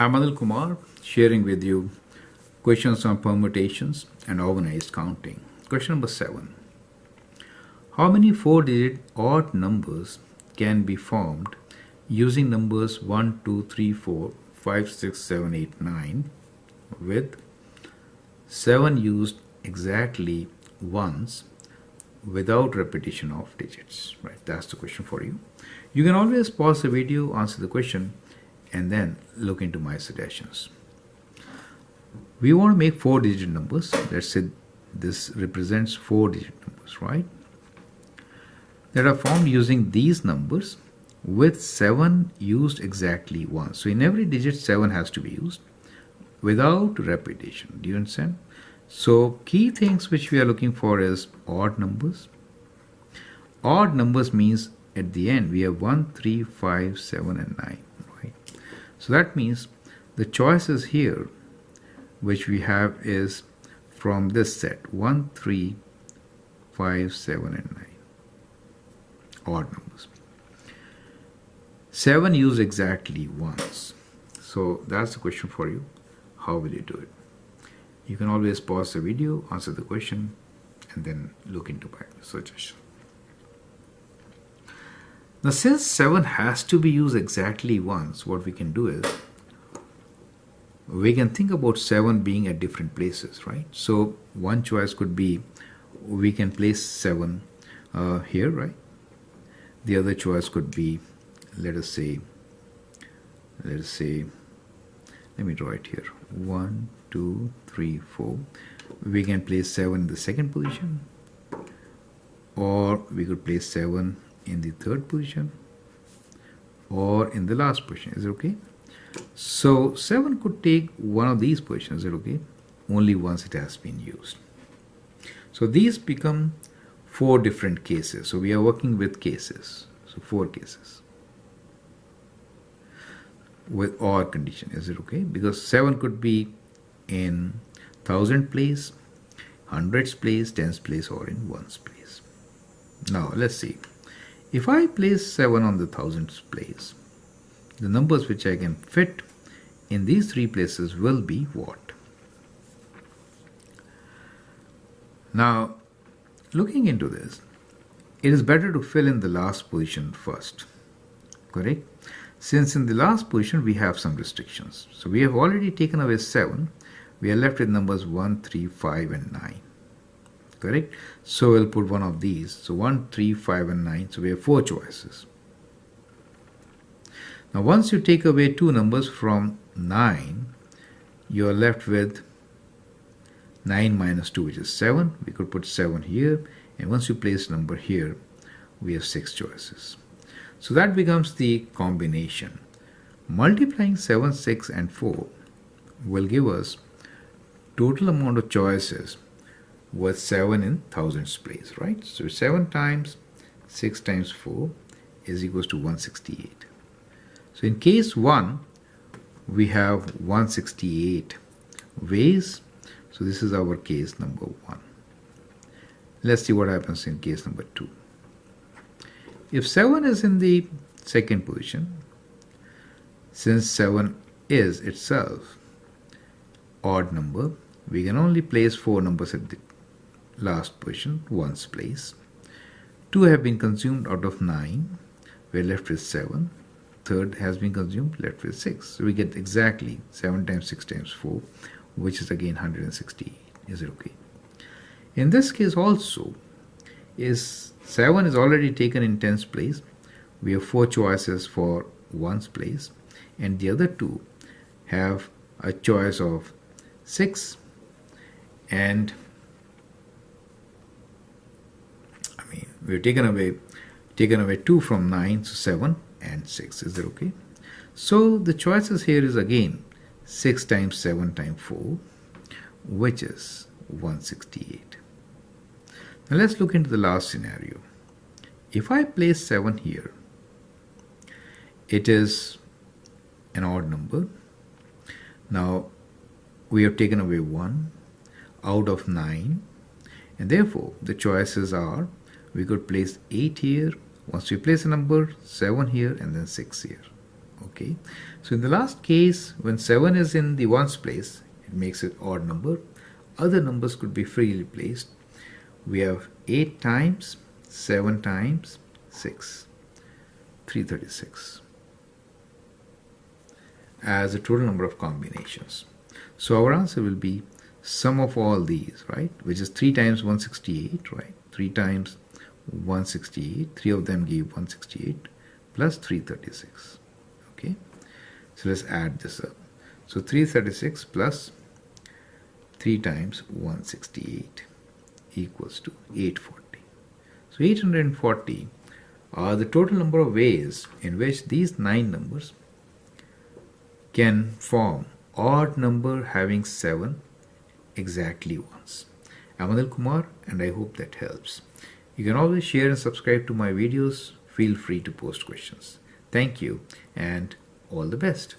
I'm Anil Kumar, sharing with you questions on permutations and organized counting. Question number 7. How many 4-digit odd numbers can be formed using numbers 1, 2, 3, 4, 5, 6, 7, 8, 9 with 7 used exactly once without repetition of digits? Right, that's the question for you. You can always pause the video, answer the question, and then look into my suggestions. We want to make 4-digit numbers. Let's say this represents 4-digit numbers, right? That are formed using these numbers with 7 used exactly once. So in every digit 7 has to be used without repetition. Do you understand? So key things which we are looking for is odd numbers. Odd numbers means at the end we have 1, 3, 5, 7 and 9. Right? So that means the choices here which we have is from this set 1, 3, 5, 7 and 9. Odd numbers. 7 used exactly once. So that's the question for you. How will you do it? You can always pause the video, answer the question, and then look into my suggestion. Now since 7 has to be used exactly once, what we can do is we can think about 7 being at different places, right? So one choice could be we can place 7 here, right? The other choice could be, let me draw it here. 1, 2, 3, 4. We can place 7 in the second position, or we could place 7 in the third position, or in the last position. Is it okay? So 7 could take one of these positions. Is it okay? Only once it has been used. So these become 4 different cases. So we are working with cases. So 4 cases with OR condition. Is it okay? Because 7 could be in 1000 place, hundreds place, tens place, or in ones place. Now let's see. If I place 7 on the thousands place, the numbers which I can fit in these 3 places will be what? Now, looking into this, it is better to fill in the last position first, correct? Since in the last position we have some restrictions. So we have already taken away 7. We are left with numbers 1, 3, 5 and 9. Correct? So we'll put one of these. So 1, 3, 5 and 9. So we have 4 choices. Now once you take away 2 numbers from 9, you are left with 9 minus 2, which is 7. We could put 7 here. And once you place number here, we have 6 choices. So that becomes the combination. Multiplying 7, 6 and 4 will give us total amount of choices with 7 in thousands place, right? So 7 times 6 times 4 is equals to 168. So in case 1, we have 168 ways. So this is our case number 1. Let's see what happens in case number 2. If 7 is in the second position, since 7 is itself odd number, we can only place 4 numbers at the last position, ones place. 2 have been consumed out of 9. We're left with 7. Third has been consumed, left with 6. So we get exactly 7 times 6 times 4, which is again 168. Is it okay? In this case also, is 7 is already taken in tens place. We have 4 choices for ones place, and the other 2 have a choice of 6 and we've taken away 2 from 9, so 7 and 6. Is that okay? So the choices here is again 6 times 7 times 4, which is 168. Now let's look into the last scenario. If I place 7 here, it is an odd number. Now we have taken away 1 out of 9, and therefore the choices are, we could place 8 here. Once we place a number, 7 here and then 6 here. Okay, so in the last case, when 7 is in the ones place, it makes it odd number. Other numbers could be freely placed. We have 8 times 7 times 6, 336 as the total number of combinations. So our answer will be sum of all these, right, which is 3 times 168, right, 3 times 168, 3 of them give 168 plus 336. Okay, so let's add this up. So 336 plus 3 times 168 equals to 840. So 840 are the total number of ways in which these 9 numbers can form odd number having 7 exactly once. I'm Anil Kumar, and I hope that helps. You can always share and subscribe to my videos. Feel free to post questions. Thank you and all the best.